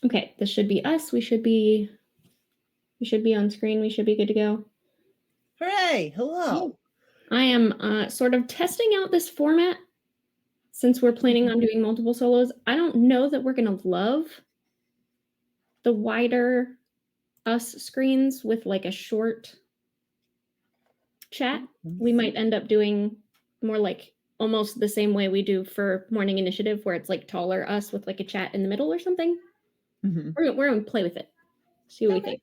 Okay, this should be us. We should be on screen. We should be good to go. Hooray! Hello. I am sort of testing out this format since we're planning on doing multiple solos. I don't know that we're gonna love the wider us screens with like a short chat. We might end up doing more like almost the same way we do for Morning Initiative, where it's like taller us with like a chat in the middle or something. We're gonna play with it. See what we think.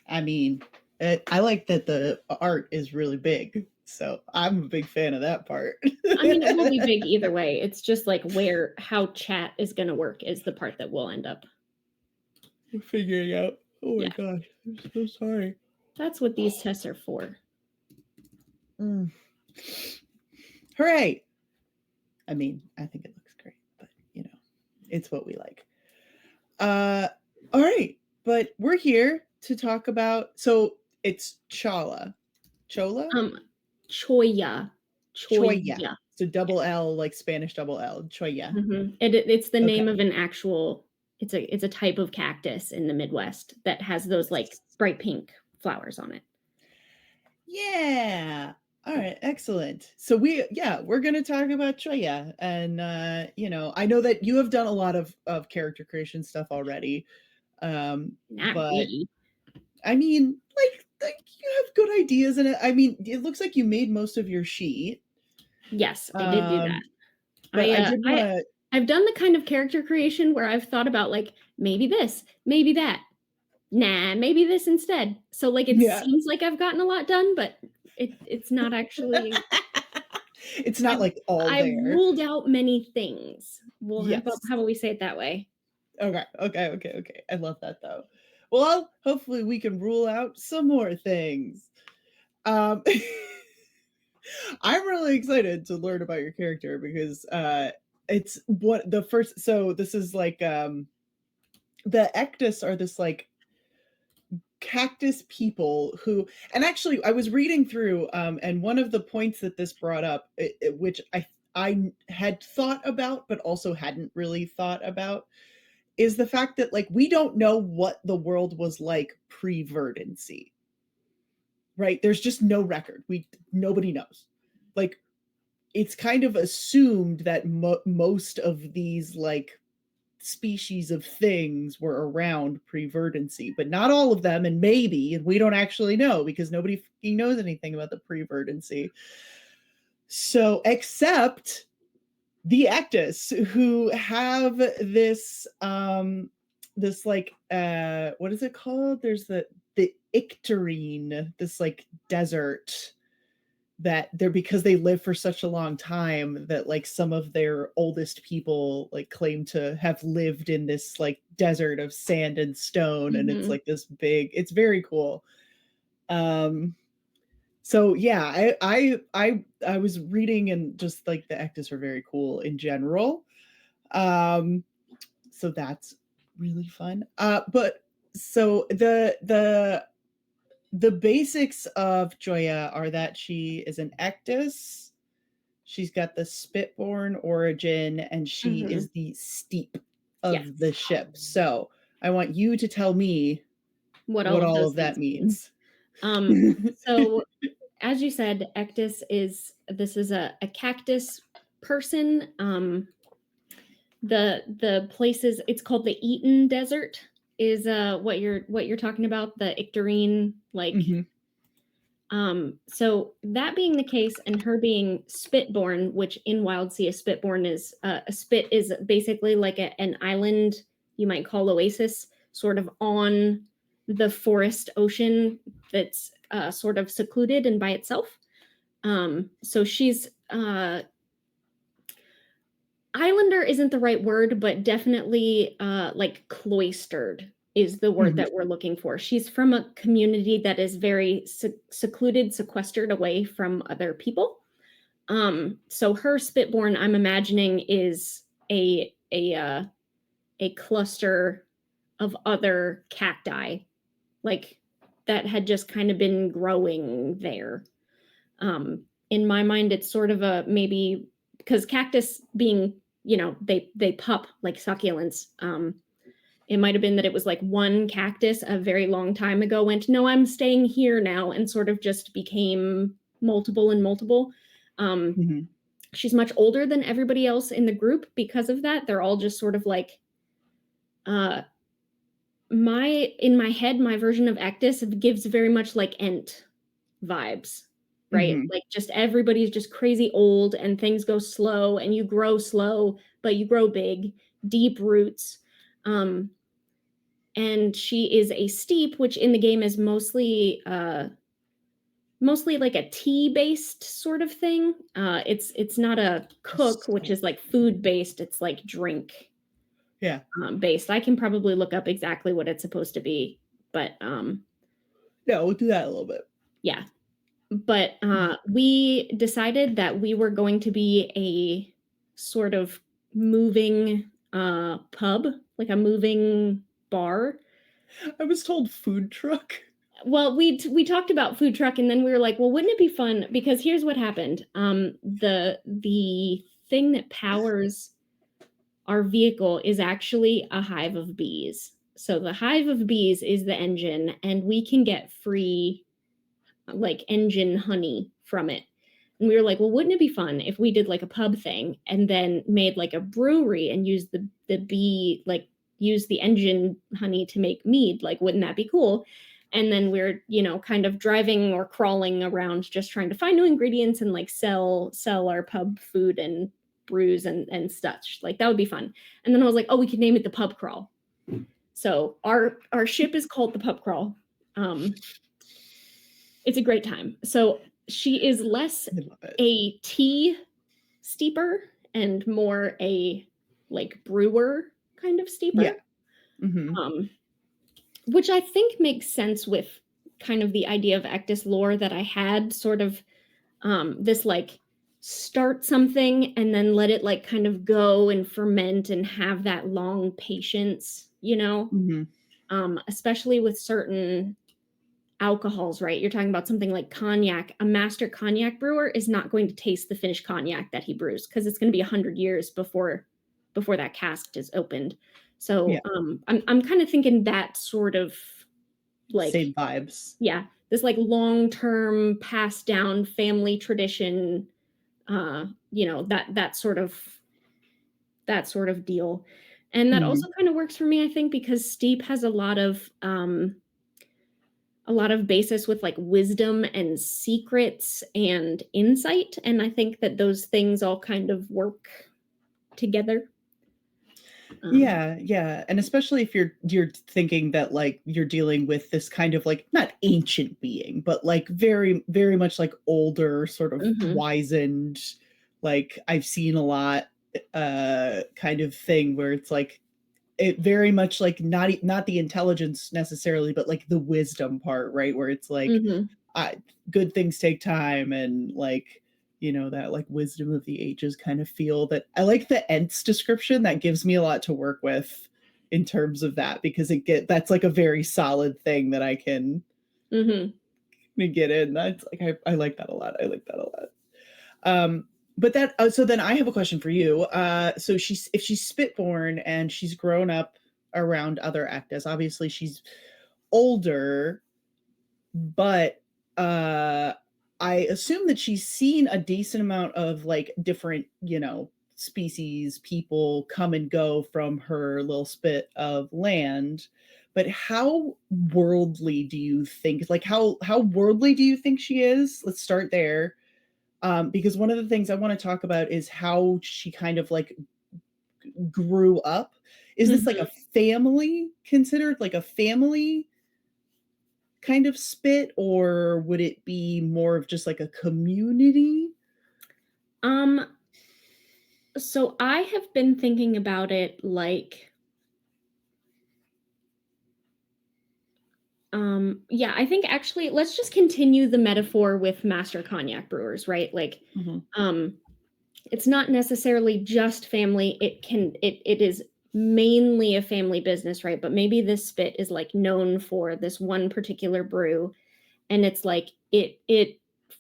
I mean, I like that the art is really big, so I'm a big fan of that part. I mean, it will be big either way. It's just like how chat is going to work is the part that we'll end up figuring out. Oh my Yeah. gosh, I'm so sorry. That's what these tests are for. Hooray! I mean, I think it looks great, but it's what we like. All right, but we're here to talk about. So it's Cholla. Cholla? Cholla. Cholla. So double L, like Spanish double L. Cholla. Mm-hmm. It's the name of an actual. It's a type of cactus in the Midwest that has those like bright pink flowers on it. Yeah. All right, excellent. So we're going to talk about Cholla, and I know that you have done a lot of character creation stuff already. Not but really. I mean, like you have good ideas in it. I mean, it looks like you made most of your sheet. Yes, I did do that. But I did want to. I've done the kind of character creation where I've thought about like maybe this, maybe that. Nah, maybe this instead. So like it seems like I've gotten a lot done, but it's not actually. It's not like all there. I've ruled out many things. Well, how about we say it that way? Okay. I love that though. Well, hopefully we can rule out some more things. I'm really excited to learn about your character because it's what the first. So this is like the Ectus are this like cactus people who, and actually I was reading through and one of the points that this brought up, which I had thought about but also hadn't really thought about, is the fact that like we don't know what the world was like pre-verdancy. Right? There's just no record. Nobody knows. Like it's kind of assumed that most of these like species of things were around pre-verdancy, but not all of them, and we don't actually know because nobody knows anything about the pre-verdancy. So except the Ectus, who have this this like what is it called? There's the Icterine, this like desert that they're, because they live for such a long time, that like some of their oldest people like claim to have lived in this like desert of sand and stone. And it's like this big, it's very cool. So yeah, I was reading, and just like the Ectus are very cool in general. So that's really fun. But so the basics of Cholla are that she is an Ectus. She's got the Spitborn origin, and she is the steep of the ship. So I want you to tell me what all of that means. So as you said, Ectus is a cactus person. The places, it's called the Eaton Desert, is what you're talking about, the Icterine, like so that being the case, and her being Spitborn, which in Wildsea a Spitborn is a spit is basically like an island you might call oasis, sort of on the forest ocean that's sort of secluded and by itself. So she's islander isn't the right word, but definitely like cloistered is the word that we're looking for. She's from a community that is very secluded, sequestered away from other people. So her Spitborn, I'm imagining, is a cluster of other cacti, like that had just kind of been growing there. In my mind, it's sort of a maybe, because cactus being, they pup like succulents. It might have been that it was like one cactus a very long time ago went, no, I'm staying here now, and sort of just became multiple and multiple. Um, Mhm. she's much older than everybody else in the group because of that. They're all just sort of like uh in my head, my version of Ectus gives very much like Ent vibes, right? Mhm. Like just everybody's just crazy old and things go slow and you grow slow, but you grow big, deep roots. Um, and she is a steep, which in the game is mostly like a tea based sort of thing. It's not a cook, which is like food based. It's like drink Yeah. based. I can probably look up exactly what it's supposed to be, but Yeah, we'll do that a little bit. yeah. But we decided that we were going to be a sort of moving pub, like a moving bar. I was told food truck. Well, we talked about food truck, and then we were like, well, wouldn't it be fun? Because here's what happened. The thing that powers our vehicle is actually a hive of bees. So the hive of bees is the engine, and we can get free like engine honey from it. And we were like, well, wouldn't it be fun if we did like a pub thing and then made like a brewery and used the bee, like use the engine honey to make mead? Like, wouldn't that be cool? And then we're, kind of driving or crawling around just trying to find new ingredients and like sell our pub food and brews and such. Like that would be fun. And then I was like, oh, we could name it the pub crawl. So our ship is called the pub crawl. It's a great time. So she is less I love it. a tea steeper and more a like brewer kind of Yeah. steeper, Mhm. um, which I think makes sense with kind of the idea of Ectus lore that I had sort of this like start something and then let it like kind of go and ferment and have that long patience. Mhm. Especially with certain alcohols, right? You're talking about something like cognac. A master cognac brewer is not going to taste the finished cognac that he brews because it's going to be 100 years before that cask is opened. So Yeah. I'm kind of thinking that sort of like Same vibes. yeah, this like long term passed down family tradition, that sort of deal. And that also Mhm. kind of works for me, I think, because steep has a lot of basis with like wisdom and secrets and insight, and I think that those things all kind of work together. um Yeah, yeah, and especially if you're thinking that, like, you're dealing with this kind of, like, not ancient being, but, like, very, very much, like, older, sort of mhm wizened, like, I've seen a lot, kind of thing where it's, like, it very much, like, not the intelligence necessarily, but, like, the wisdom part, right? Where it's, like, mhm I good things take time and like that like wisdom of the ages kind of feel that I like the Ents description that gives me a lot to work with in terms of that because that's like a very solid thing that I can mhm get in. That's like I like that a lot. I like that a lot. Um but that so then I have a question for you. So if she's spitborn and she's grown up around other actors, obviously she's older, but uh I assume that she's seen a decent amount of like different, species, people come and go from her little spit of land. But how worldly do you think, like how worldly do you think she is? Let's start there. Because one of the things I want to talk about is how she kind of like grew up. Is this like a mhm family considered like a family kind of spit, or would it be more of just like a community? um so I have been thinking about it like yeah, I think actually let's just continue the metaphor with master cognac brewers, right? Like Mhm, um it's not necessarily just family. It is mainly a family business, right? But maybe this spit is like known for this one particular brew, and it's like it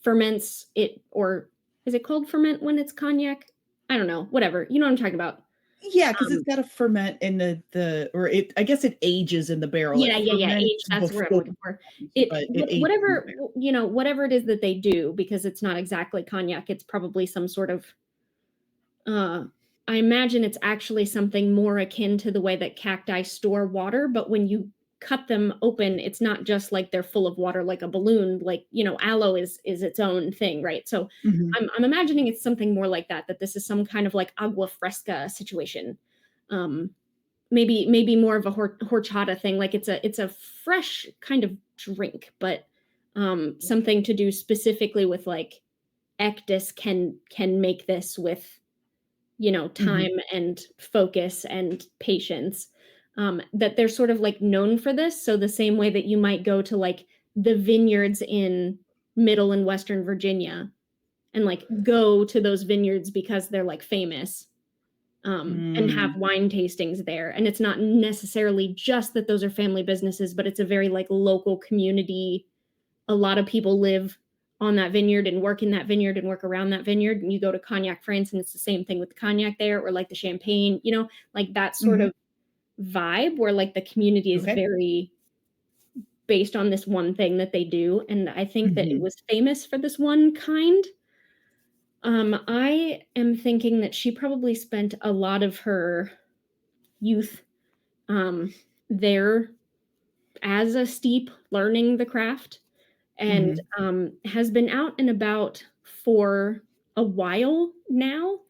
ferments it, or is it called ferment when it's cognac? I don't know, whatever, you know what I'm talking about. Yeah, because it's Um, gotta ferment in the or it I guess it ages in the barrel. It yeah, age, ferments that's the word I'm before, looking for. It but it ages in the whatever, barrel. whatever it is that they do, because it's not exactly cognac, it's probably some sort of, uh I imagine it's actually something more akin to the way that cacti store water, but when you cut them open, it's not just like they're full of water like a balloon, like, aloe is its own thing, right? So, Mhm, I'm imagining it's something more like that, that this is some kind of like agua fresca situation. Um, maybe more of a horchata thing, like it's a fresh kind of drink, but, something to do specifically with, like, ecdis can make this with, mhm, time and focus and patience. That they're sort of like known for this. So the same way that you might go to like the vineyards in middle and western Virginia and like go to those vineyards because they're like famous, and have mm, wine tastings there. And it's not necessarily just that those are family businesses, but it's a very like local community. A lot of people live on that vineyard and work in that vineyard and work around that vineyard. And you go to Cognac, France, and it's the same thing with the cognac there, or like the champagne, like that sort mhm, of vibe where like the community is okay, very based on this one thing that they do. And I think that it mhm, was famous for this one kind. I am thinking that she probably spent a lot of her youth, um, there as a steep learning the craft, and mhm, has been out and about for a while now.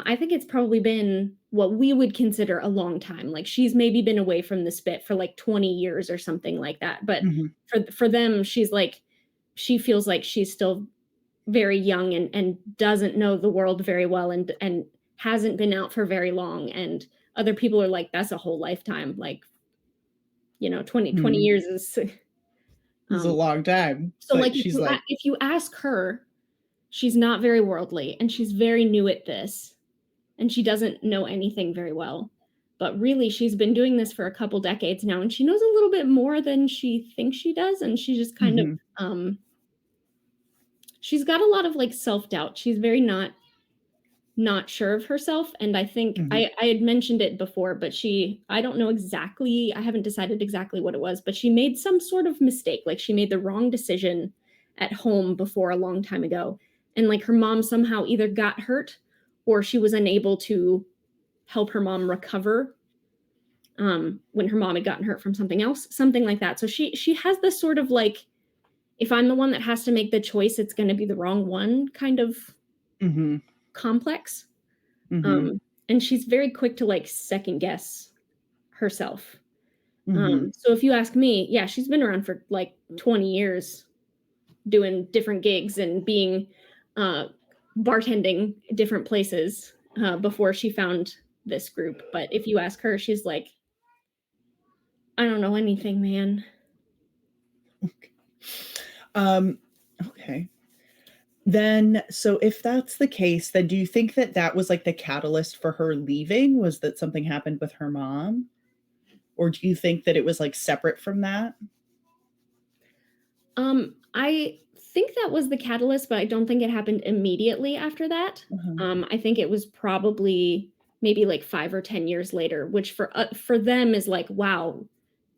I think it's probably been what we would consider a long time. Like she's maybe been away from the spit for like 20 years or something like that. But mhm, for them, she feels like she's still very young and doesn't know the world very well and hasn't been out for very long. And other people are like, that's a whole lifetime. Like, 20 mhm. years is This is a um long time, so like but she's like, if you ask her, she's not very worldly and she's very new at this and she doesn't know anything very well. But really she's been doing this for a couple decades now and she knows a little bit more than she thinks she does, and she just kind of mhm, she's got a lot of like self-doubt. She's very not sure of herself, and I think mhm, I had mentioned it before, but I don't know exactly, I haven't decided exactly what it was, but she made some sort of mistake, like she made the wrong decision at home before a long time ago, and like her mom somehow either got hurt or she was unable to help her mom recover, when her mom had gotten hurt from something else, something like that. So she has this sort of like, if I'm the one that has to make the choice, it's going to be the wrong one kind of mhm, complex. mhm, Um, and she's very quick to like second guess herself. mhm, So if you ask me, yeah, she's been around for like 20 years doing different gigs and being uh, bartending different places, before she found this group. But if you ask her, she's like, I don't know anything, man. um, okay. Then so if that's the case, then do you think that that was, like, the catalyst for her leaving? Was that something happened with her mom? Or do you think that it was, like, separate from that? I think that was the catalyst, but I don't think it happened immediately after that. Uh-huh. I think it was probably maybe like 5 or 10 years later, which for them is like, wow,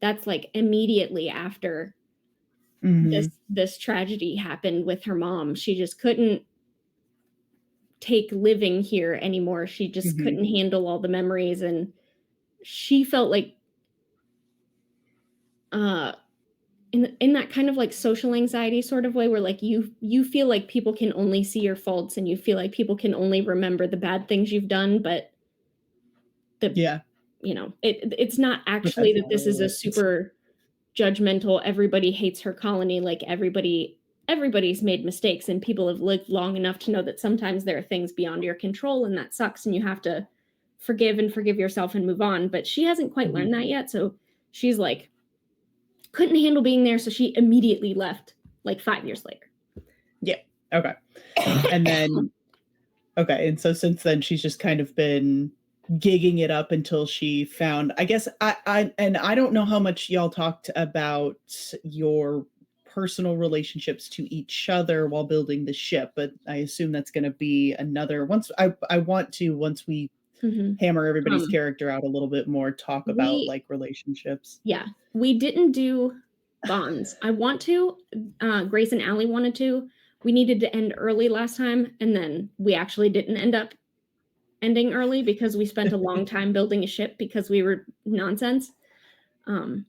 that's like immediately after Mhm, this tragedy happened with her mom. She just couldn't take living here anymore. She just mhm, couldn't handle all the memories, and she felt like, uh in that kind of like social anxiety sort of way where like you feel like people can only see your faults and you feel like people can only remember the bad things you've done, but the yeah, it's not but actually that's that not this is a really it. super judgmental, everybody hates her colony, like everybody's made mistakes and people have lived long enough to know that sometimes there are things beyond your control and that sucks and you have to forgive yourself and move on. But she hasn't quite Mhm, learned that yet, so she's like couldn't handle being there, so she immediately left like 5 years later. yeah, okay, and then okay, and so since then, she's just kind of been gigging it up until she found I guess I don't know how much y'all talked about your personal relationships to each other while building the ship, but I assume that's gonna be another once I want to once we hammer everybody's Um, character out a little bit more, talk about we like relationships. Yeah, we didn't do bonds. I want to. Grace and Allie wanted to. We needed to end early last time, and then we actually didn't end up ending early because we spent a long time building a ship because we were nonsense. Um,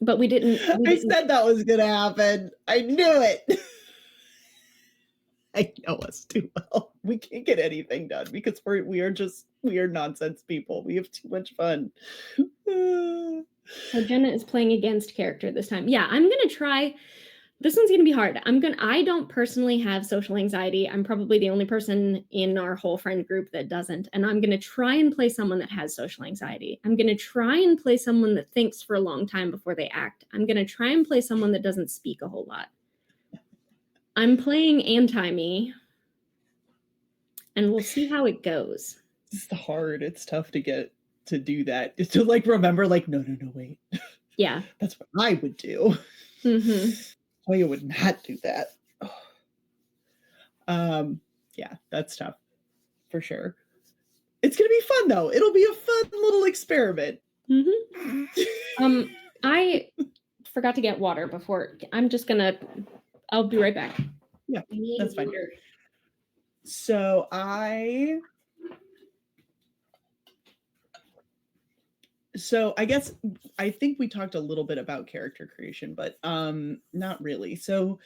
but we didn't. We I didn't. said that was gonna happen. I knew it. I know us too well. We can't get anything done because we are nonsense people. We have too much fun. So Jenna is playing against character this time. Yeah, I'm gonna try. This one's gonna be hard. I don't personally have social anxiety. I'm probably the only person in our whole friend group that doesn't. And I'm gonna try and play someone that has social anxiety. I'm gonna try and play someone that thinks for a long time before they act. I'm gonna try and play someone that doesn't speak a whole lot. I'm playing anti-me, and we'll see how it goes. It's hard. It's tough to get to do that. It's to like remember, like, no, wait. Yeah. That's what I would do. Oh, you would not do that. Yeah, that's tough for sure. It's gonna be fun though. It'll be a fun little experiment. I forgot to get water before. I'll be right back. Yeah, that's fine. So I guess I think we talked a little bit about character creation, but not really. So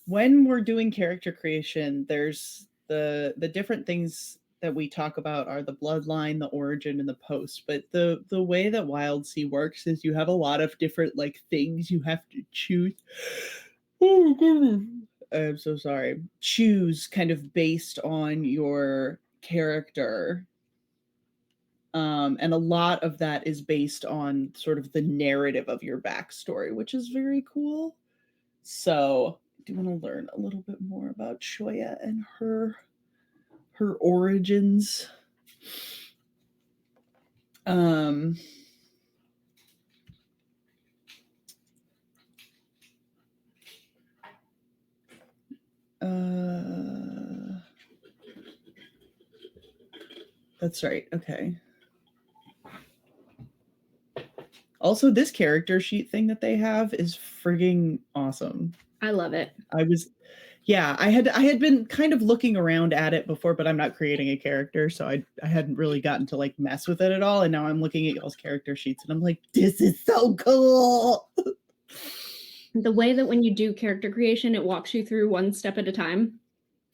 when we're doing character creation, there's the different things that we talk about are the bloodline, the origin, and the post. But the way that Wildsea works is you have a lot of different like things you have to choose. Oh goodness. I'm so sorry. Choose kind of based on your character. And a lot of that is based on sort of the narrative of your backstory, which is very cool. So I do want to learn a little bit more about Cholla and her origins. That's right. Okay. Also, this character sheet thing that they have is frigging awesome. I love it. I had been kind of looking around at it before, but I'm not creating a character, so I hadn't really gotten to like mess with it at all. And now I'm looking at y'all's character sheets and I'm like, this is so cool. The way that when you do character creation, it walks you through one step at a time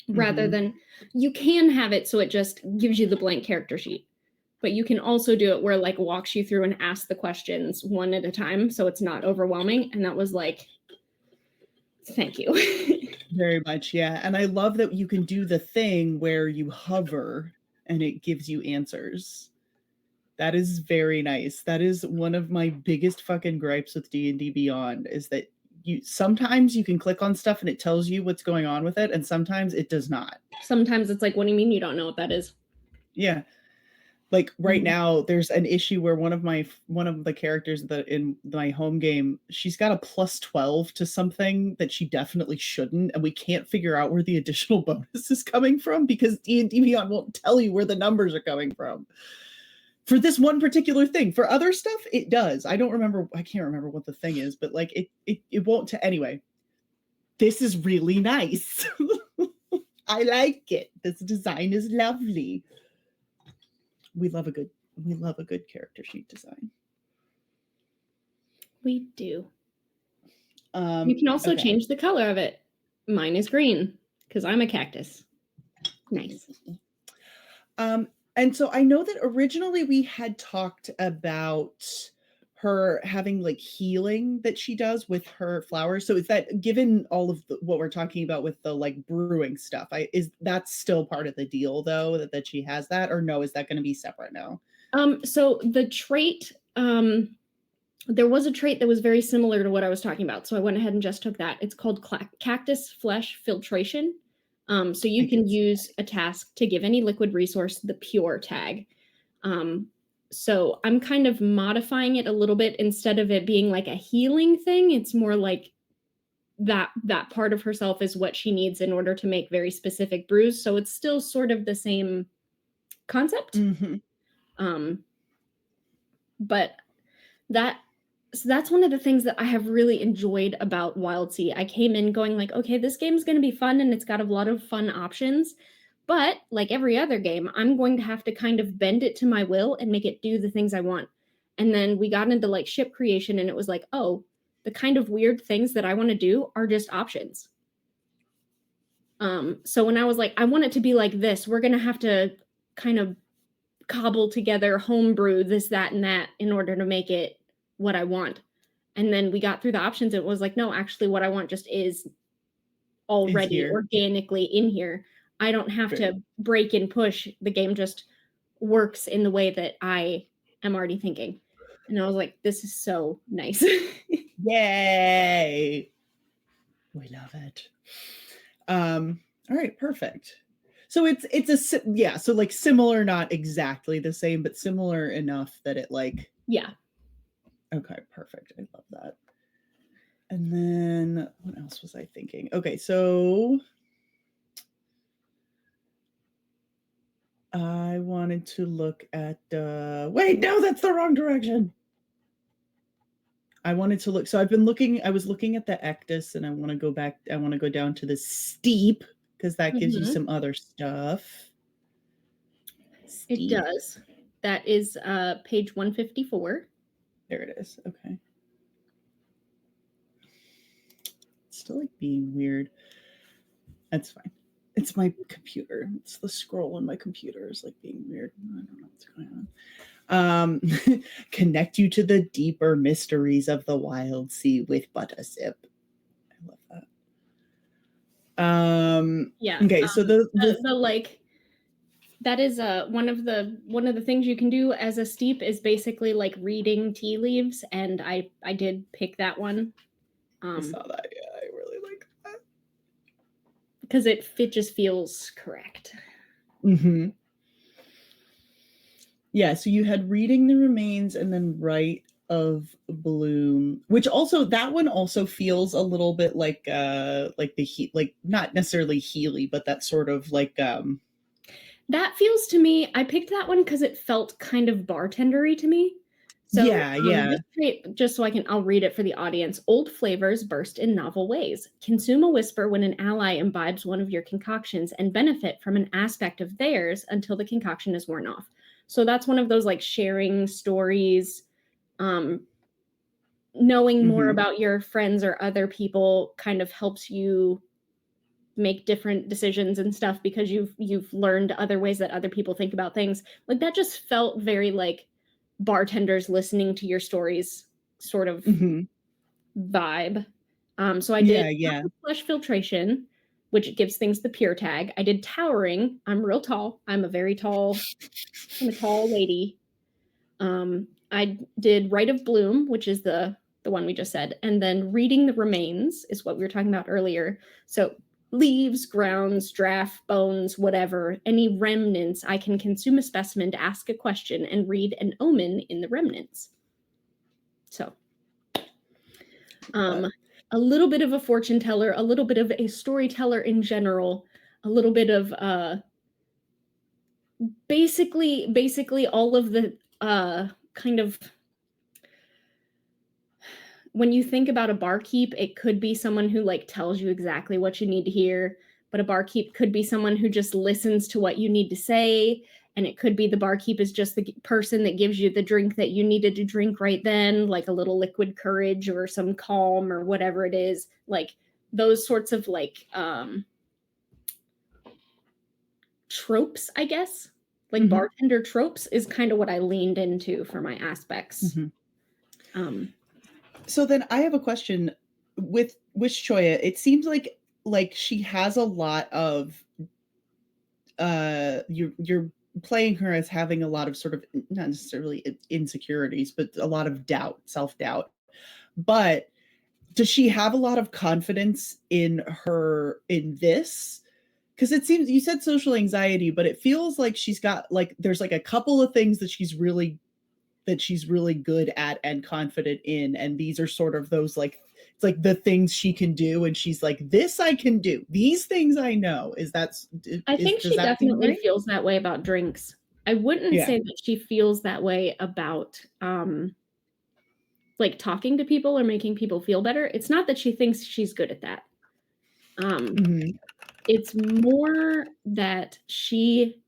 rather than you can have it so it just gives you the blank character sheet. But you can also do it where like walks you through and asks the questions one at a time so it's not overwhelming. And that was like, thank you. Very much, yeah. And I love that you can do the thing where you hover and it gives you answers. That is very nice. That is one of my biggest fucking gripes with D&D Beyond is that sometimes you can click on stuff and it tells you what's going on with it, and sometimes it does not. Sometimes it's like, what do you mean you don't know what that is? Yeah. Like right now, there's an issue where one of the characters that in my home game, she's got a +12 to something that she definitely shouldn't, and we can't figure out where the additional bonus is coming from because D&D Beyond won't tell you where the numbers are coming from. For this one particular thing. For other stuff, it does. I can't remember what the thing is, but like it won't anyway. This is really nice. I like it. This design is lovely. We love a good character sheet design. We do. You can also change the color of it. Mine is green because I'm a cactus. Nice. And so I know that originally we had talked about her having like healing that she does with her flowers. So is that, given all of what we're talking about with the like brewing stuff, is that still part of the deal though, that she has that, or no, is that going to be separate now? So the trait, there was a trait that was very similar to what I was talking about. So I went ahead and just took that. It's called cactus flesh filtration. So you can use a task to give any liquid resource the pure tag. So I'm kind of modifying it a little bit. Instead of it being like a healing thing, it's more like that part of herself is what she needs in order to make very specific brews. So it's still sort of the same concept. But that's one of the things that I have really enjoyed about Wildsea. I came in going like, okay, this game's going to be fun and it's got a lot of fun options. But like every other game, I'm going to have to kind of bend it to my will and make it do the things I want. And then we got into like ship creation and it was like, oh, the kind of weird things that I want to do are just options. So when I was like, I want it to be like this, we're going to have to kind of cobble together, homebrew this, that, and that in order to make it what I want. And then we got through the options. It was like, no, actually what I want just is already organically in here. I don't have to break and push. The game just works in the way that I am already thinking. And I was like, this is so nice. Yay. We love it. All right, perfect. So so like similar, not exactly the same, but similar enough that it like, yeah. Okay, perfect. I love that. And then what else was I thinking? Okay, so I wanted to look at wait, no, that's the wrong direction. I wanted to look. So I was looking at the Ectus and I want to go back. I want to go down to the steep because that gives you some other stuff. Steep. It does. That is page 154. There it is. Okay. It's still like being weird. That's fine. It's my computer. It's the scroll on my computer is like being weird. I don't know what's going on. Connect you to the deeper mysteries of the Wildsea with but a sip. I love that. Yeah. Okay, so the like that is one of the things you can do as a steep is basically like reading tea leaves, and I did pick that one. I saw that. Yeah, I really like that because it just feels correct. Yeah, so you had reading the remains and then Rite of Bloom, which also that one also feels a little bit like the like not necessarily Healy, but that sort of like that feels to me. I picked that one because it felt kind of bartendery to me. So yeah. Just so I'll read it for the audience. Old flavors burst in novel ways. Consume a whisper when an ally imbibes one of your concoctions and benefit from an aspect of theirs until the concoction is worn off. So that's one of those like sharing stories, knowing more about your friends or other people kind of helps you make different decisions and stuff because you've learned other ways that other people think about things. Like that just felt very like bartenders listening to your stories sort of vibe. So I did flesh filtration, which gives things the pure tag. I did towering. I'm real tall. I'm a tall lady. I did Rite of Bloom, which is the one we just said, and then reading the remains is what we were talking about earlier. So leaves, grounds, draft, bones, whatever, any remnants, I can consume a specimen to ask a question and read an omen in the remnants. So a little bit of a fortune teller, a little bit of a storyteller in general, a little bit of basically all of the kind of, when you think about a barkeep, it could be someone who like tells you exactly what you need to hear, but a barkeep could be someone who just listens to what you need to say, and it could be the barkeep is just the person that gives you the drink that you needed to drink right then, like a little liquid courage or some calm or whatever it is, like those sorts of like tropes, I guess. Like bartender tropes is kind of what I leaned into for my aspects. So then I have a question with Cholla. It seems like she has a lot of you're playing her as having a lot of sort of not necessarily insecurities, but a lot of doubt, self-doubt. But does she have a lot of confidence in this? Because it seems you said social anxiety, but it feels like she's got like there's like a couple of things that she's really good at and confident in, and these are sort of those like it's like the things she can do, and she's like, this I can do, these things I know. I think she definitely feels that way about drinks. I wouldn't Yeah. say that she feels that way about, like, talking to people or making people feel better. It's not that she thinks she's good at that. Um, Mhm. it's more that she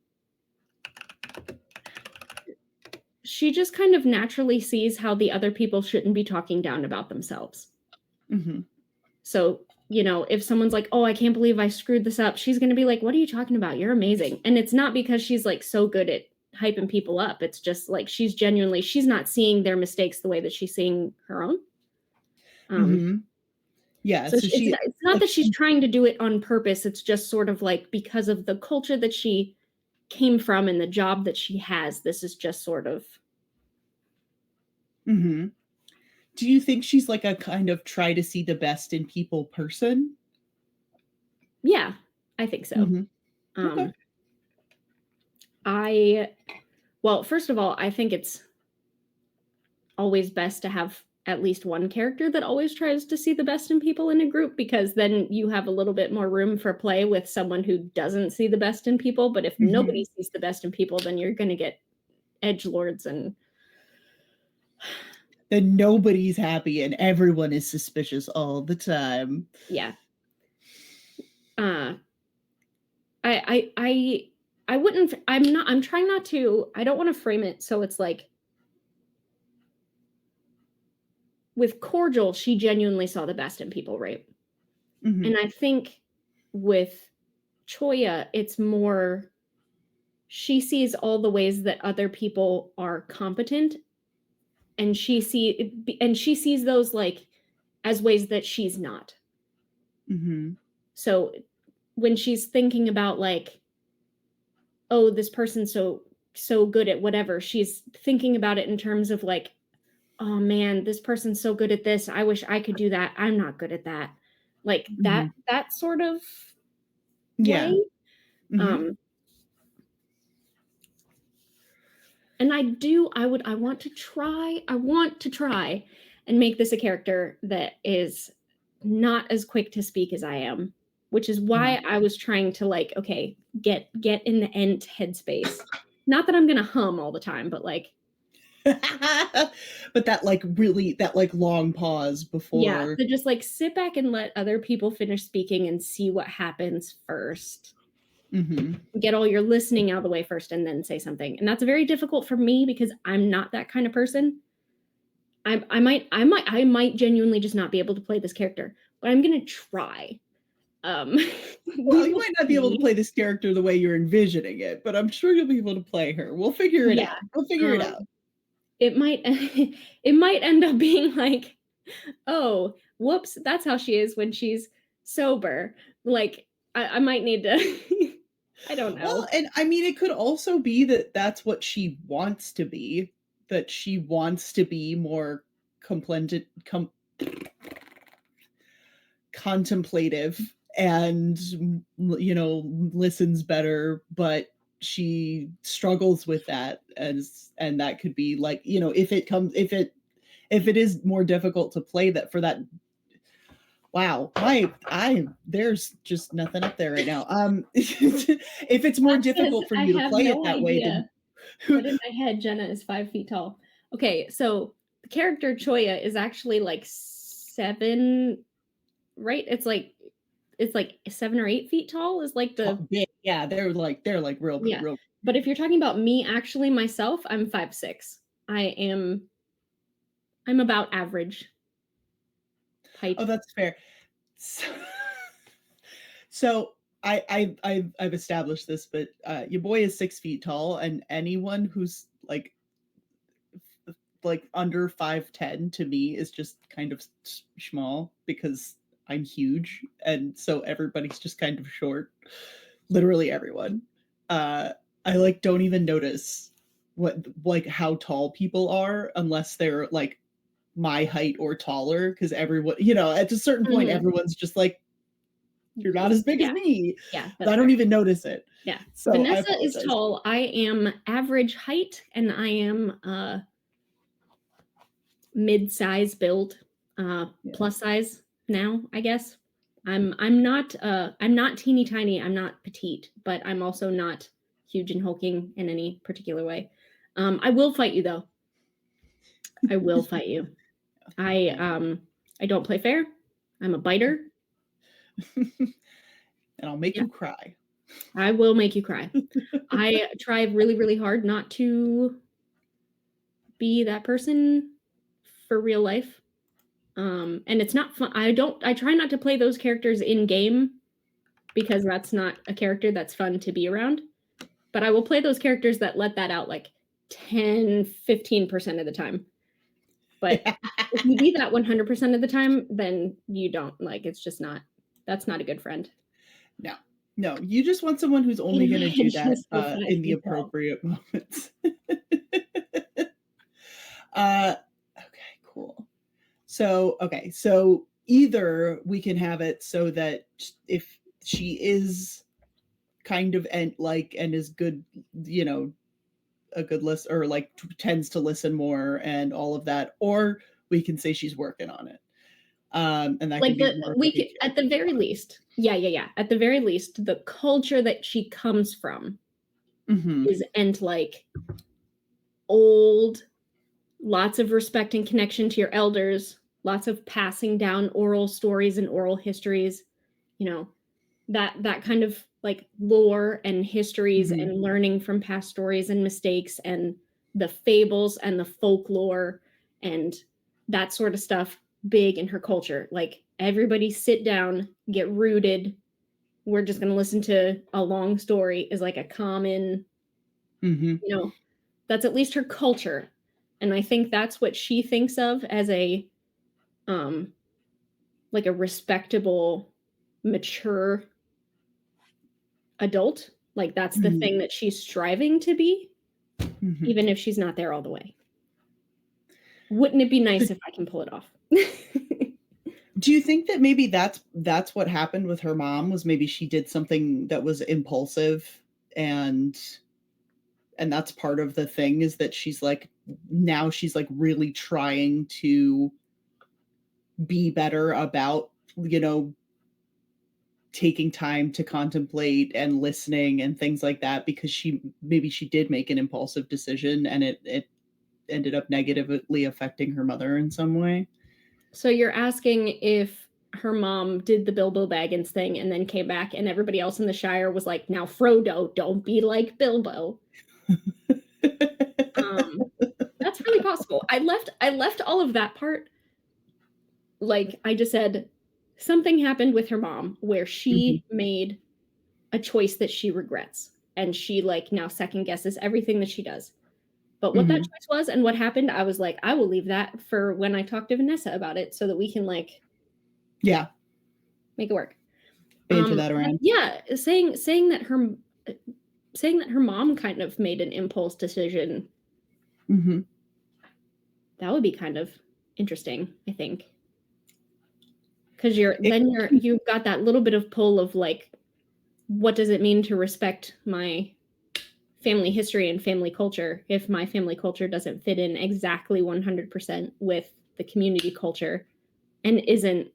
just kind of naturally sees how the other people shouldn't be talking down about themselves. Mhm. So, you know, if someone's like, "Oh, I can't believe I screwed this up," she's gonna be like, "What are you talking about? You're amazing." And it's not because she's, like, so good at hyping people up. It's just, like, she's not seeing their mistakes the way that she's seeing her own. Um, Mhm. Yeah, so so sh she it's not like, that she's trying to do it on purpose, it's just sort of, like, because of the culture that she came from and the job that she has, this is just sort of mhm. Do you think she's like a kind of try to see the best in people person? yeah, I think so. Mhm. Okay. Um, I well, first of all, I think it's always best to have at least one character that always tries to see the best in people in a group because then you have a little bit more room for play with someone who doesn't see the best in people. But if nobody Mhm. sees the best in people, then you're going to get edge lords and Then nobody's happy and everyone is suspicious all the time. yeah. Uh, I wouldn't. I'm not. I'm trying not to. I don't want to frame it so it's like with cordial, she genuinely saw the best in people, right? And Mhm. I think with Choya, it's more she sees all the ways that other people are competent and she sees those like as ways that she's not. Mhm. So when she's thinking about like, oh, this person's so good at whatever, she's thinking about it in terms of like, oh man, this person's so good at this. I wish I could do that. I'm not good at that. Like Mhm. that sort of way. Yeah. Mhm. Um and I want to try and make this a character that is not as quick to speak as I am, which is Mhm. why I was trying to like, okay, get in the Ent headspace. Not that I'm gonna hum all the time, but like, But that, like, really that, like, long pause yeah, before. to just like sit back and let other people finish speaking and see what happens first. Mhm. Get all your listening out of the way first and then say something. And that's very difficult for me because I'm not that kind of person. I might genuinely just not be able to play this character, but I'm gonna try. Um, Well, we you will might not be able to see. play this character the way you're envisioning it, but I'm sure you'll be able to play her. We'll figure it Yeah, out. We'll figure it um, out. it might it might end up being like, "Oh, whoops, that's how she is when she's sober." Like, I might need to I don't Well, know. and I mean, it could also be that that's what she wants to be, that she wants to be more complended contemplative and listens better, but she struggles with that, and that could be like, if it is more difficult to play that for that. Wow, I there's just nothing up there right now. If it's more That says, difficult for "I you to have play it no that way, idea." then But in my head, Jenna is 5 feet tall. Okay, so the character Choya is actually like 7, right? It's like 7 or 8 feet tall is like the big, yeah, they're like real yeah. real. But if you're talking about me actually myself, I'm 5'6". I'm about average Oh, height. that's fair. So, so I've established this, but your boy is 6 feet tall, and anyone who's like under 5'10" to me is just kind of small because I'm huge, and so everybody's just kind of short. Literally everyone. Uh, I like don't even notice what like how tall people are unless they're like my height or taller, because everyone, at a certain point, Mhm. everyone's just like, you're not as big as Yeah, me. yeah, I that's don't fair. even notice it. Yeah. So I Vanessa is apologize. tall. I am average height, and I am, mid-size build, Yeah. plus size now, I guess. I'm not teeny tiny, I'm not petite, but I'm also not huge and hulking in any particular way. I will fight you though. I will fight you. I don't play fair. I'm a biter. And I'll make Yeah. you cry. I will make you cry. I try really, really hard not to be that person for real life. And it's not fun. I try not to play those characters in game because that's not a character that's fun to be around. But I will play those characters that let that out like 10, 15% of the time. But if you do that 100% of the time, then you don't. Like, it's just not, that's not a good friend. No, you just want someone who's only going to do that in the Detail. appropriate moments. Okay, cool. So either we can have it so that if she is kind of and is good, you know, a good list, or like tends to listen more and all of that, or we can say she's working on it. And that Like can be more we could, at the very least, yeah. At the very least, the culture that she comes from is like old, lots of respect and connection to your elders, lots of passing down oral stories and oral histories, you know, that kind of like lore and histories and learning from past stories and mistakes and the fables and the folklore and that sort of stuff big in her culture. Like everybody sit down, get rooted. We're just going to listen to a long story is like a common, you know, that's at least her culture. And I think that's what she thinks of as a like a respectable, mature adult. Like that's the thing that she's striving to be, even if she's not there all the way. Wouldn't it be nice if I can pull it off? Do you think that maybe that's what happened with her mom, was maybe she did something that was impulsive, and that's part of the thing, is that she's like, now she's like really trying to be better about, you know, taking time to contemplate and listening and things like that, because she did make an impulsive decision and it ended up negatively affecting her mother in some way. So you're asking if her mom did the Bilbo Baggins thing and then came back and everybody else in the Shire was like, now Frodo, don't be like Bilbo. That's really possible. I left all of that part. Like I just said, something happened with her mom where she made a choice that she regrets. And she like now second guesses everything that she does. But what that choice was and what happened, I was like, I will leave that for when I talk to Vanessa about it so that we can like make it work. Banter that around. Yeah, saying that her mom kind of made an impulse decision. That would be kind of interesting, I think. Because you've got that little bit of pull of like, what does it mean to respect my family history and family culture if my family culture doesn't fit in exactly 100% with the community culture and isn't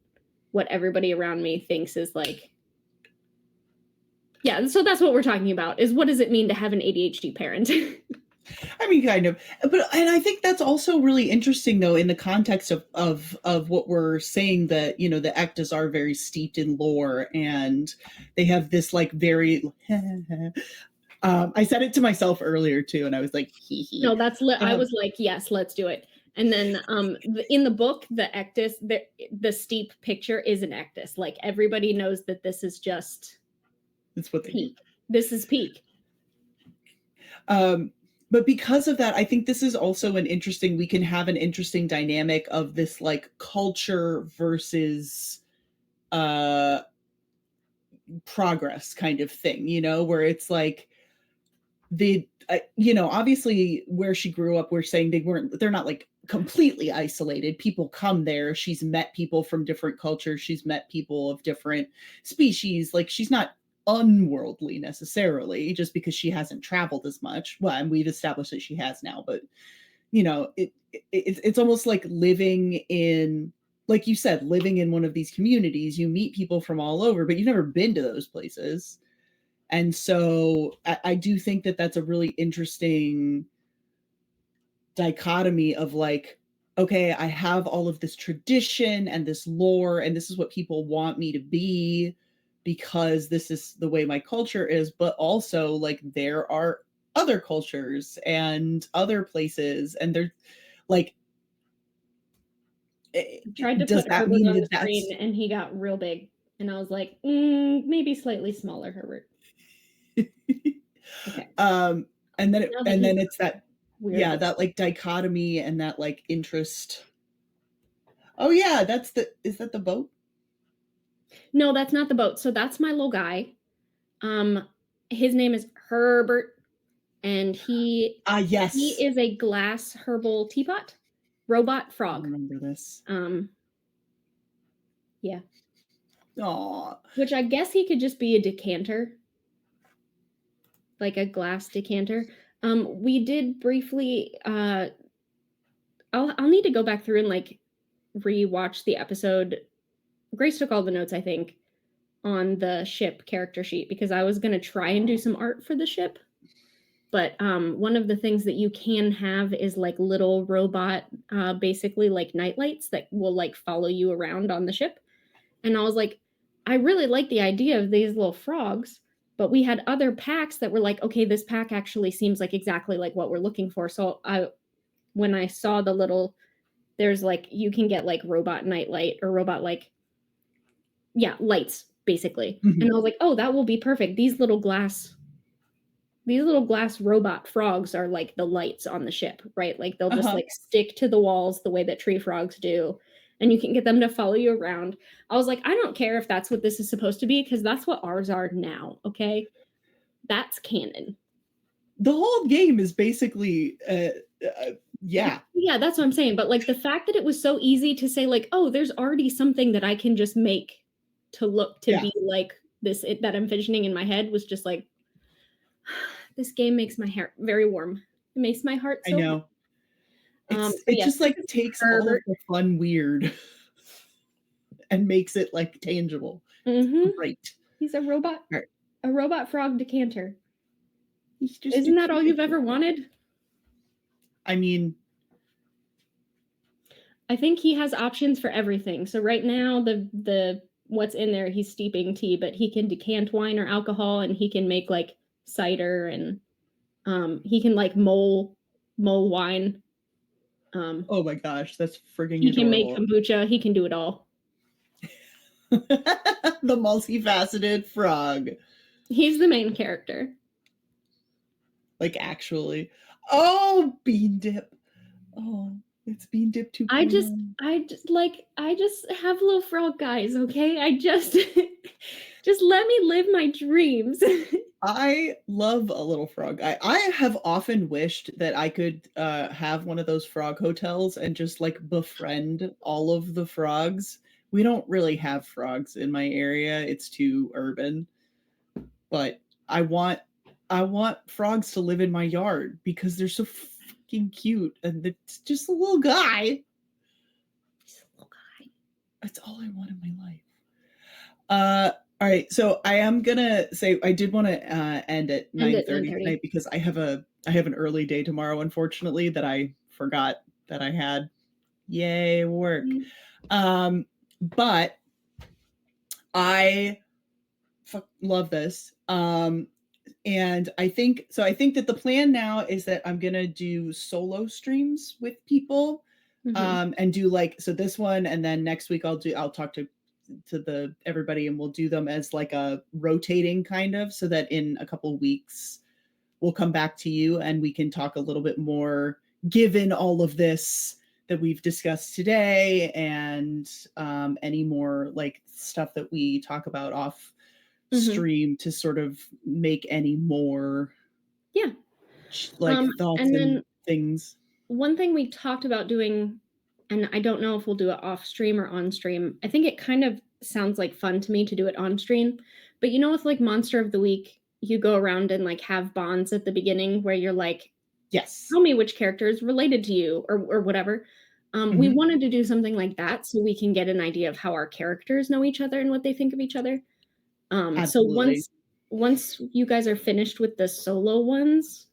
what everybody around me thinks is like. Yeah, so that's what we're talking about, is what does it mean to have an ADHD parent? I mean, kind of, and I think that's also really interesting, though, in the context of what we're saying, that, you know, the Ectas are very steeped in lore, and they have this like very. I said it to myself earlier too, and I was like, hee hee. No, I was like, yes, let's do it. And then in the book, the Ectus, the steep picture is an Ectus. Like everybody knows that this is just. It's what they peak. This is peak. But because of that, I think this is also we can have an interesting dynamic of this like culture versus progress kind of thing, you know, where it's like you know, obviously where she grew up, we're saying they're not like completely isolated. People come there. She's met people from different cultures. She's met people of different species. Like she's not unworldly necessarily, just because she hasn't traveled as much. Well, and we've established that she has now, but you know, it's almost like living in, like you said, living in one of these communities. You meet people from all over, but you've never been to those places. And so I do think that that's a really interesting dichotomy of like, okay, I have all of this tradition and this lore, and this is what people want me to be because this is the way my culture is, but also like there are other cultures and other places, and they're like, Tried to does put that Herbert mean on the that screen that's and he got real big. And I was like, maybe slightly smaller, Herbert. Okay. um and then Now that and he's then it's that, weird. yeah, that like dichotomy and that like interest. Oh yeah, that's the, is that the boat? No, that's not the boat. So that's my little guy. Um, his name is Herbert, and Ah, he yes. is a glass herbal teapot robot I frog. remember this. Um, yeah, Aw. which I guess he could just be a decanter, like a glass decanter. We did briefly. I'll need to go back through and like rewatch the episode. Grace took all the notes, I think, on the ship character sheet because I was gonna try and do some art for the ship. But one of the things that you can have is like little robot, basically like nightlights that will like follow you around on the ship. And I was like, I really like the idea of these little frogs, but we had other packs that were like, okay, this pack actually seems like exactly like what we're looking for. So when I saw the little, there's like you can get like robot nightlight or robot like, yeah, lights basically. And Mhm. I was like, oh, that will be perfect. These little glass robot frogs are like the lights on the ship, right? Like they'll just Uh-huh. like stick to the walls the way that tree frogs do. And you can get them to follow you around. I was like, I don't care if that's what this is supposed to be, because that's what ours are now. Okay. That's canon. The whole game is basically yeah. Yeah, that's what I'm saying. But like the fact that it was so easy to say, like, oh, there's already something that I can just make to look to Yeah, be like this that I'm envisioning in my head was just like, this game makes my heart very warm. It makes my heart I so know. but It yes, just his like is takes all of Herbert. the fun weird and makes it like tangible. It's Mhm. great. He's Right. a robot frog decanter. He's just a Isn't that all cute you've little ever frog. wanted? I mean, I think he has options for everything. So right now the what's in there, he's steeping tea, but he can decant wine or alcohol and he can make like cider and he can like mull wine. Um oh my gosh, that's frigging he can make adorable. kombucha, he can do it all. The multifaceted frog. He's the main character. Like actually. Oh, bean dip. Oh, it's bean dip I just have little frog guys, okay? I just just let me live my dreams. I love a little frog. I have often wished that I could have one of those frog hotels and just like befriend all of the frogs. We don't really have frogs in my area. It's too urban, but I want I want frogs to live in my yard because they're so fucking cute and it's just a little guy. He's a little guy. That's all I want in my life. All right, so I am gonna say I did want to end at End at 9:30 9:30. tonight because I have an early day tomorrow, unfortunately, that I forgot that I had. Yay, work. Mhm. Um, but I love this. And I think so. I think that the plan now is that I'm gonna do solo streams with people, Mhm. and do like so this one, and then next week I'll talk to the everybody, and we'll do them as like a rotating kind of, so that in a couple weeks we'll come back to you and we can talk a little bit more, given all of this that we've discussed today, and any more like stuff that we talk about off Mhm. stream to sort of make any more Yeah. like thoughts And and then things. one thing we talked about doing, and I don't know if we'll do it off stream or on stream. I think it kind of sounds like fun to me to do it on stream. But you know, with like Monster of the Week, you go around and like have bonds at the beginning where you're like, Yes. tell me which character is related to you or whatever. We Mhm. wanted to do something like that so we can get an idea of how our characters know each other and what they think of each other. So Absolutely. once you guys are finished with the solo ones,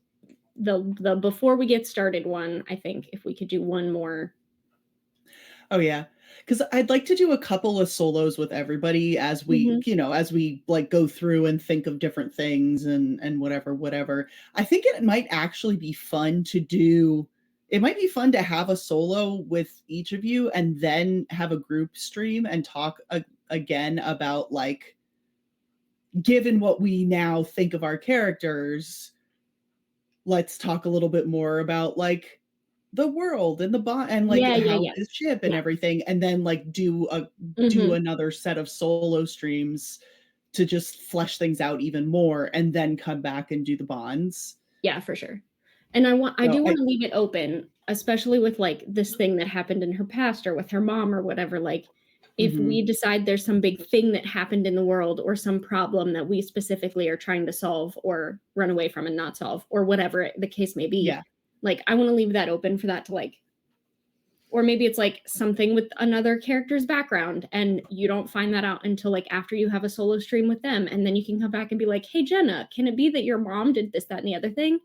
the before we get started one, I think if we could do one more. Oh yeah. Because I'd like to do a couple of solos with everybody as we, Mhm. as we like go through and think of different things and whatever. I think it might actually be fun to do. It might be fun to have a solo with each of you and then have a group stream and talk again about like, given what we now think of our characters, let's talk a little bit more about like the world and the bond and like Yeah, yeah, how yeah. the ship and Yeah. everything, and then like do Mhm. another set of solo streams to just flesh things out even more and then come back and do the bonds. Yeah, for sure. And I So do I wanna leave it open, especially with, like, this thing that happened in her past or with her mom or whatever, like, if mhm, we decide there's some big thing that happened in the world or some problem that we specifically are trying to solve or run away from and not solve or whatever the case may be, yeah. like, I wanna leave that open for that to, like, or maybe it's, like, something with another character's background, and you don't find that out until, like, after you have a solo stream with them, and then you can come back and be like, "Hey, Jenna, can it be that your mom did this, that, and the other thing?"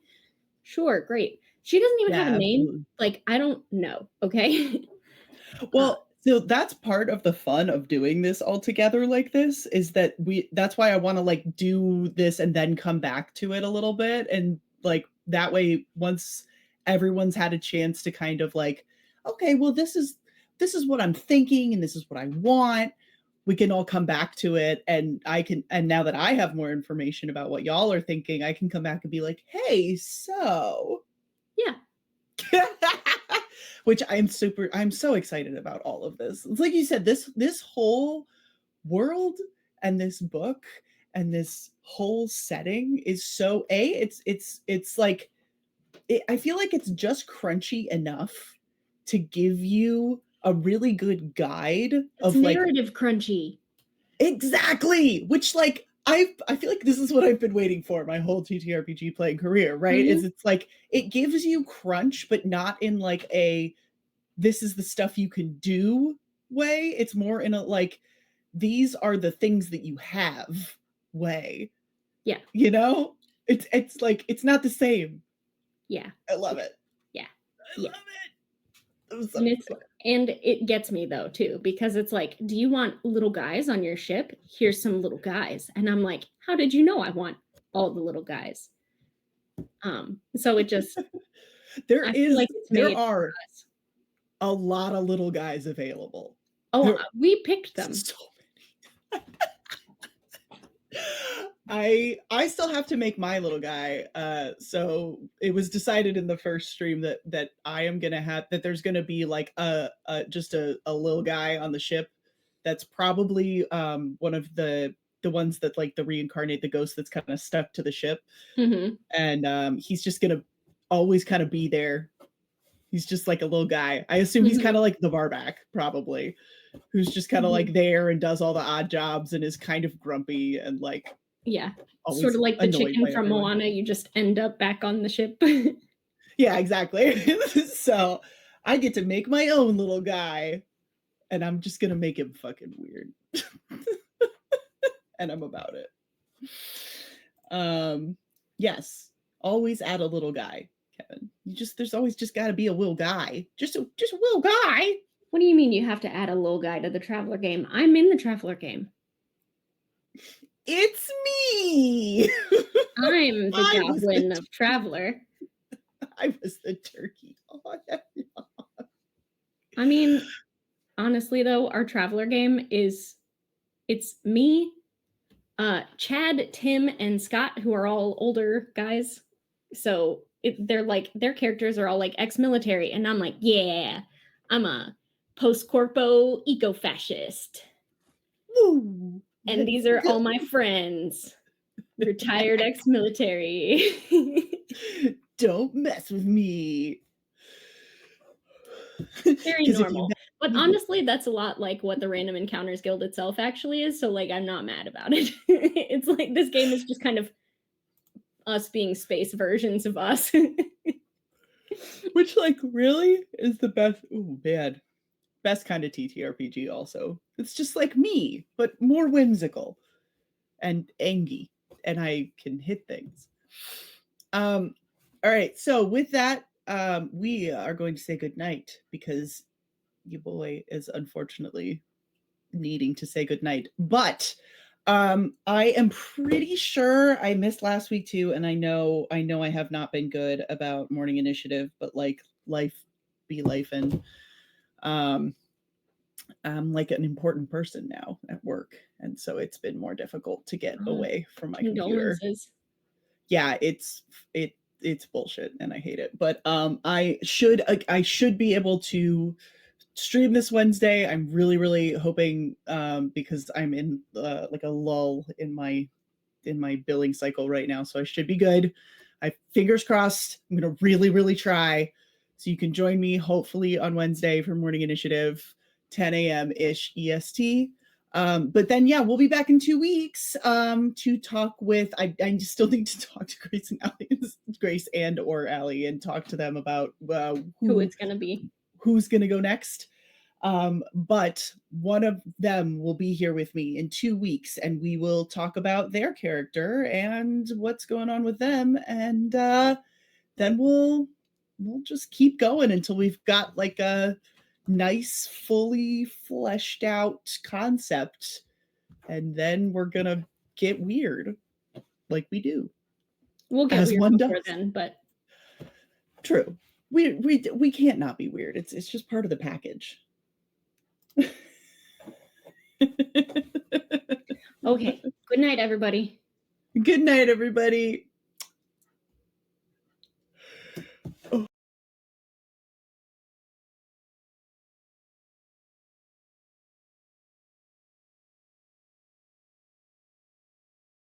Sure, great. She doesn't even have a Yeah, name. absolutely. Like, I don't know, okay? Uh, Well, so that's part of the fun of doing this all together like this is that that's why I wanna, like, do this and then come back to it a little bit, and, like, that way, once everyone's had a chance to kind of like, "Okay, well, this is what I'm thinking, and this is what I want," we can all come back to it, and now that I have more information about what y'all are thinking, I can come back and be like, "Hey, so" yeah, which I'm so excited about all of this. It's like you said, this whole world and this book and this whole setting is so it's like I feel like it's just crunchy enough to give you a really good guide it's of like narrative crunchy. exactly, which like I feel like this is what I've been waiting for my whole TTRPG playing career, right? Is Mhm. it's like it gives you crunch, but not in like a this is the stuff you can do way. It's more in a like these are the things that you have way, Yeah, you know? It's like it's not the same. yeah, I love yeah, it. yeah, I yeah. love it. I'm so And it's excited. and it gets me though too, because it's like, "Do you want little guys on your ship? Here's some little guys." And I'm like, "How did you know I want all the little guys?" So it just I feel like it's There made for are us. a lot of little guys available. Oh, There we picked them. so I still have to make my little guy. So it was decided in the first stream that I am gonna have that there's gonna be like a just a little guy on the ship that's probably one of the ones that like the reincarnate the ghost that's kind of stuck to the ship, Mhm, and he's just gonna always kind of be there. He's just like a little guy. I assume he's kind mhm. of like the barback, probably, who's just kind of Mhm. like there and does all the odd jobs and is kind of grumpy and like Yeah. Sort always of like the annoyed chicken by from everyone. Moana, you just end up back on the ship. Yeah, exactly. So I get to make my own little guy, and I'm just gonna make him fucking weird, and I'm about it. Um, yes, always add a little guy, Kevin. There's always just got to be a little guy, just a little guy. What do you mean you have to add a little guy to the Traveler game? I'm in the Traveler game. It's me. I'm the I was the goblin of Traveler. I was the turkey. Oh, yeah. I mean, honestly though, our Traveler game is it's me, Chad, Tim, and Scott, who are all older guys. So they're like their characters are all like ex-military, and I'm like, yeah, I'm a post-corpo eco-fascist. Woo. And Let's these are go. all my friends, retired ex-military. Don't mess with me. Very Because if you normal. mess But with me, honestly, that's a lot like what the Random Encounters Guild itself actually is, so, like, I'm not mad about it. It's like this game is just kind of us being space versions of us. which like really is the best. Ooh, bad. Best kind of TTRPG also. It's just like me, but more whimsical and angy. I can hit things. All right. So with that, we are going to say goodnight because your boy is unfortunately needing to say goodnight. But I am pretty sure I missed last week too, and I know I have not been good about morning initiative, but like life be life, and I'm like an important person now at work, and so it's been more difficult to get away from my computer. Condolences. Yeah, it's bullshit and I hate it. But I should be able to stream this Wednesday. I'm really hoping because I'm in like a lull in my billing cycle right now, so I should be good. I fingers crossed. I'm gonna really try. So you can join me hopefully on Wednesday for Morning Initiative, 10 a.m. ish EST. But then yeah, we'll be back in 2 weeks to talk with. I still need to talk to Grace and Allie, Grace and or Allie, and talk to them about Who it's gonna be. who's gonna go next. But one of them will be here with me in 2 weeks, and we will talk about their character and what's going on with them, and then we'll just keep going until we've got like a nice, fully fleshed out concept, and then we're gonna get weird, like we do. We'll get As weird one before does. then, but True. We can't not be weird. It's just part of the package. okay. Good night, everybody. Good night, everybody.